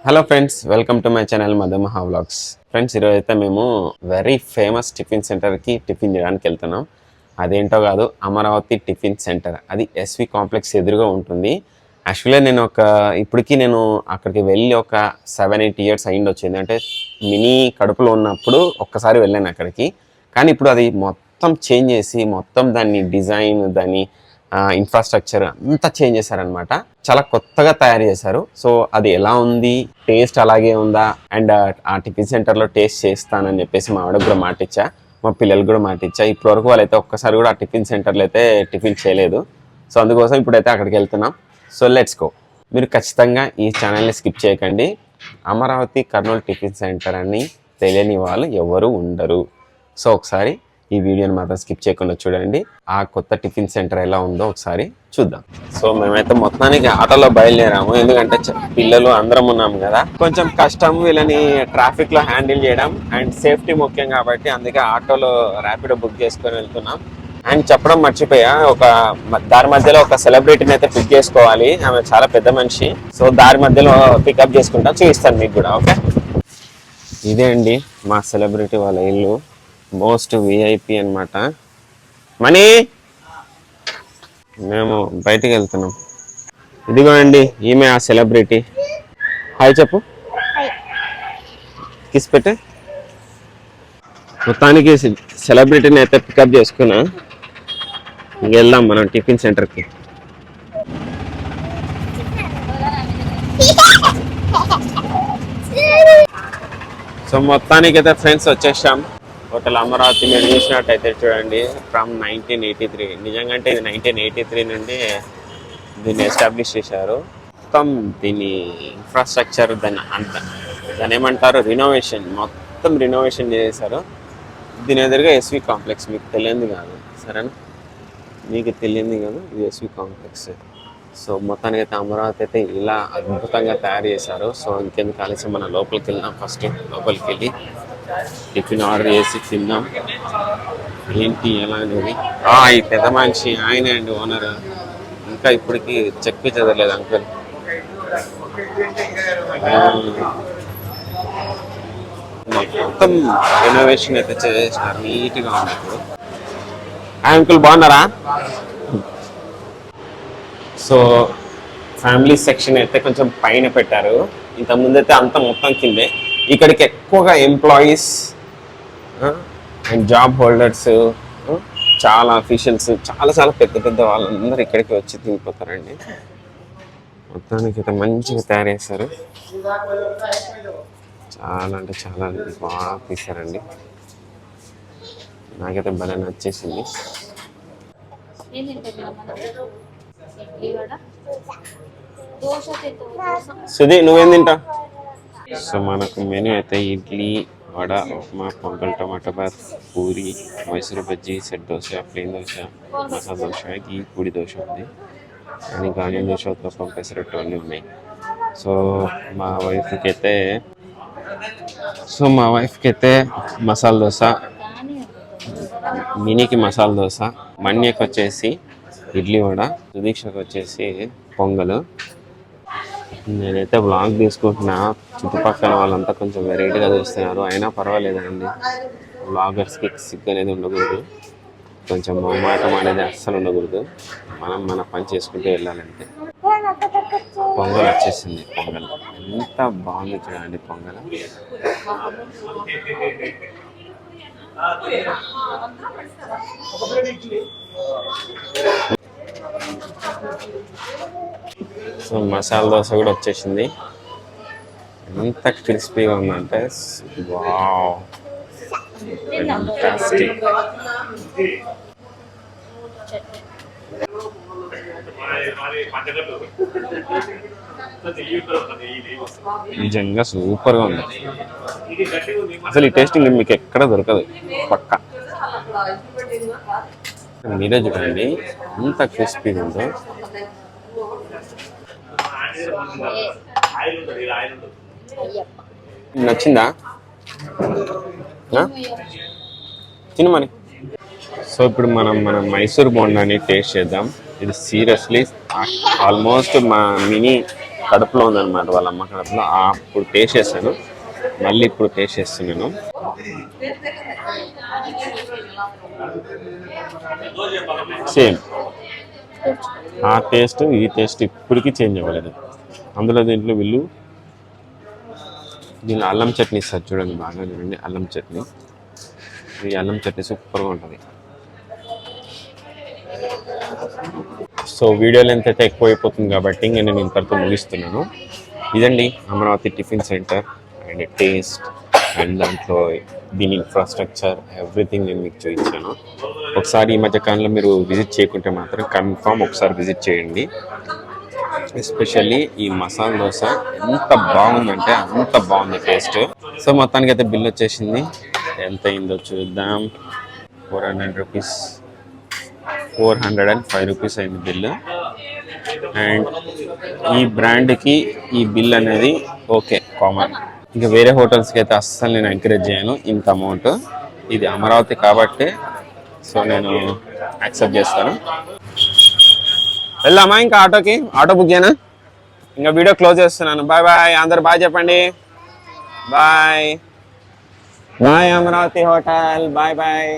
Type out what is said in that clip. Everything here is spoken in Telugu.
Hello friends, welcome to my channel Madhumaha vlogs. Friends, ఈరోజు అయితే మేము వెరీ ఫేమస్ టిఫిన్ సెంటర్కి టిఫిన్ చేయడానికి వెళ్తున్నాం. అదేంటో కాదు, అమరావతి టిఫిన్ సెంటర్. అది ఎస్వి కాంప్లెక్స్ ఎదురుగా ఉంటుంది. యాక్చువల్గా ఇప్పటికీ నేను అక్కడికి వెళ్ళి ఒక 7-8 ఇయర్స్ అయ్యింది వచ్చింది. అంటే మినీ కడుపులో ఉన్నప్పుడు ఒక్కసారి వెళ్ళాను అక్కడికి. కానీ ఇప్పుడు అది మొత్తం చేంజ్ చేసి మొత్తం దాన్ని డిజైన్, దాన్ని ఇన్ఫ్రాస్ట్రక్చర్ అంతా చేంజ్ చేశారనమాట. చాలా కొత్తగా తయారు చేశారు. సో అది ఎలా ఉంది, టేస్ట్ అలాగే ఉందా, అండ్ ఆ టిఫిన్ సెంటర్లో టేస్ట్ చేస్తానని చెప్పేసి మా ఆవిడకు కూడా మాట ఇచ్చా, మా పిల్లలకు కూడా మాట ఇచ్చా. ఇప్పటివరకు వాళ్ళైతే ఒక్కసారి కూడా ఆ టిఫిన్ సెంటర్లో అయితే టిఫిన్ చేయలేదు. సో అందుకోసం ఇప్పుడైతే అక్కడికి వెళ్తున్నాం. So let's go. మీరు ఖచ్చితంగా ఈ ఛానల్ని స్కిప్ చేయకండి. అమరావతి కర్నూలు టిఫిన్ సెంటర్ అని తెలియని వాళ్ళు ఎవరు ఉండరు. సో ఒకసారి ఈ వీడియోని మాత్రం స్కిప్ చేయకుండా చూడండి. ఆ కొత్త టిఫిన్ సెంటర్ ఎలా ఉందో ఒకసారి చూద్దాం. సో మేమైతే మొత్తానికి ఆటోలో బయలుదేరాము. ఎందుకంటే పిల్లలు అందరం ఉన్నాము కదా, కొంచెం కష్టం వీళ్ళని ట్రాఫిక్ లో హ్యాండిల్ చేయడం, అండ్ సేఫ్టీ ముఖ్యం కాబట్టి అందుకే ఆటోలో ర్యాపిడో బుక్ చేసుకొని వెళ్తున్నాం. అండ్ చెప్పడం మర్చిపోయా, ఒక దారి మధ్యలో ఒక సెలబ్రిటీని అయితే పిక్ చేసుకోవాలి. ఆమె చాలా పెద్ద మనిషి. సో దారి మధ్యలో పికప్ చేసుకుంటాం, చూపిస్తాను మీకు కూడా. ఓకే, ఇదే అండి మా సెలబ్రిటీ వాళ్ళ ఇల్లు. మోస్ట్ విఐపి అన్నమాట. మనీ, మేము బయటికి వెళ్తున్నాం. ఇదిగో అండి, ఈమె ఆ సెలబ్రిటీ. హాయ్ చెప్పు, కిస్ పెట్టే. మొత్తానికి సెలబ్రిటీని అయితే పికప్ చేసుకున్నా. వెళ్దాం మనం టిఫిన్ సెంటర్కి. సో మొత్తానికి అయితే ఫ్రెండ్స్ వచ్చేసాం. హోటల్ అమరావతి మీరు చూసినట్టయితే చూడండి, ఫ్రమ్ 1983. నిజంగా అంటే ఇది 1983 నుండి దీన్ని ఎస్టాబ్లిష్ చేశారు. మొత్తం దీని ఇన్ఫ్రాస్ట్రక్చర్, దాన్ని ఏమంటారు, రినోవేషన్, మొత్తం రినోవేషన్ చేశారు. దీని ఎదురుగా ఎస్వి కాంప్లెక్స్. మీకు తెలియంది కాదు, సరేనా? మీకు తెలియంది కాదు, ఇది ఎస్వి కాంప్లెక్స్. సో మొత్తానికి అయితే అమరావతి అయితే ఇలా అద్భుతంగా తయారు చేశారు. సో ఇంకెందుకు ఆలస్యం, మన లోపలికి వెళ్దాం. ఫస్ట్ లోపలికి వెళ్ళి టిఫిన్ ఆర్డర్ చేసి తిందాం. ఏంటి ఎలా అనేది. ఈ పెద్ద మనిషి ఆయనే అండి ఓనర్. ఇంకా ఇప్పటికి చెక్ చదవలేదు అంకుల్. మొత్తం రెనోవేషన్ అయితే చేసినారు, నీట్గా ఉంది. ఇప్పుడు అంకుల్ బాగున్నారా? సో ఫ్యామిలీ సెక్షన్ అయితే కొంచెం పైన పెట్టారు. ఇంతకుముందు అయితే అంతా మొత్తం కిందే. ఇక్కడికి ఎక్కువగా ఎంప్లాయీస్ అండ్ జాబ్ హోల్డర్స్, చాలా అఫీషియల్స్, చాలా పెద్ద పెద్ద వాళ్ళందరూ ఇక్కడికి వచ్చి తినిపోతారండి. మొత్తానికి అయితే మంచిగా తయారు చేస్తారు. చాలా అంటే చాలా బాగా తీశారండి. నాకైతే భలే నచ్చేసింది. సుధీ, నువ్వేం తింటావు? సో మనకు మెనూ అయితే idli, vada, upma, pongal, tomato bath, puri, Mysore bajji, set dosa, plain dosa, masala dosa, ghee podi dosa ఉంది. కానీ ఆనియన్ దోశ, ఉత్తప్పం, పెసరట్టు అన్నీ ఉన్నాయి. సో మా వైఫ్కి అయితే మసాలా దోశ, మినీకి మసాలా దోశ, మన్యకి వచ్చేసి ఇడ్లీ వడ, సుదీక్షకు వచ్చేసి పొంగల్. నేనైతే వ్లాగ్ తీసుకుంటున్నా. చుట్టుపక్కల వాళ్ళంతా కొంచెం వెరైటీగా చూస్తున్నారు, అయినా పర్వాలేదండి. వ్లాగర్స్కి సిగ్గు అనేది ఉండకూడదు, కొంచెం మొహమాటం అనేది అస్సలు ఉండకూడదు. మనం మన పని చేసుకుంటూ వెళ్ళాలంటే. పొంగల్ వచ్చేసింది. పొంగల్ ఎంత బాగుంది చూడండి. పొంగల్ సో మసాలా దోశ కూడా వచ్చేసింది. ఎంత క్రిస్పీగా ఉందంటే వావ్, ఫ్యాంటాస్టిక్. నిజంగా సూపర్గా ఉంది. అసలు ఈ టేస్టింగ్ మీకు ఎక్కడ దొరకదు, పక్కా. మీరే చూడండి ఎంత క్రిస్పీగా ఉందో. నచ్చిందా? తినమని. సో ఇప్పుడు మనం మైసూర్ బోండాని టేస్ట్ చేద్దాం. ఇది సీరియస్లీ ఆల్మోస్ట్ మా మినీ కడుపులో ఉందన్నమాట, వాళ్ళ అమ్మ కడుపులో. అప్పుడు టేస్ట్ చేశాను, మళ్ళీ ఇప్పుడు టేస్ట్ చేస్తున్నాను. సేమ్ ఆ టేస్ట్ ఈ టేస్ట్ ఇప్పటికీ చేంజ్ అవ్వలేదు. అందులో దీంట్లో దీనిలో అల్లం చట్నీ ఇస్తారు చూడండి, బాగా చూడండి అల్లం చట్నీ. ఈ అల్లం చట్నీ సూపర్గా ఉంటుంది. సో వీడియో లెంత్ అయితే ఎక్కువ అయిపోతుంది కాబట్టి నేను ఇంతటితో ముగిస్తున్నాను. ఇదండి Amaravati tiffin centre and taste and దాంట్లో దీని ఇన్ఫ్రాస్ట్రక్చర్ ఎవ్రీథింగ్ నేను మీకు చూపించాను. ఒకసారి ఈ మధ్య కాలంలో మీరు విజిట్ చేయకుంటే మాత్రం కన్ఫామ్ ఒకసారి విజిట్ చేయండి. ఎస్పెషల్లీ ఈ మసాలా దోశ ఎంత బాగుందంటే అంత బాగుంది టేస్ట్. సో మొత్తానికి అయితే బిల్ వచ్చేసింది. ఎంత అయిందో చూద్దాం. 400 రూపీస్, 405 రూపీస్ అయింది బిల్. అండ్ ఈ బ్రాండ్కి ఈ బిల్ అనేది ఓకే కామన్. ఇంకా వేరే హోటల్స్కి అయితే అస్సలు నేను ఎంకరేజ్ చేయను ఇంత అమౌంట్. ఇది అమరావతి కాబట్టి సో నేను యాక్సెప్ట్ చేస్తాను. వెళ్దామా ఇంకా ఆటోకి? ఆటో బుక్ చేయనా? ఇంకా వీడియో క్లోజ్ చేస్తున్నాను. బాయ్ బాయ్, అందరు బాయ్ చెప్పండి. Bye bye Amaravati hotel, bye bye.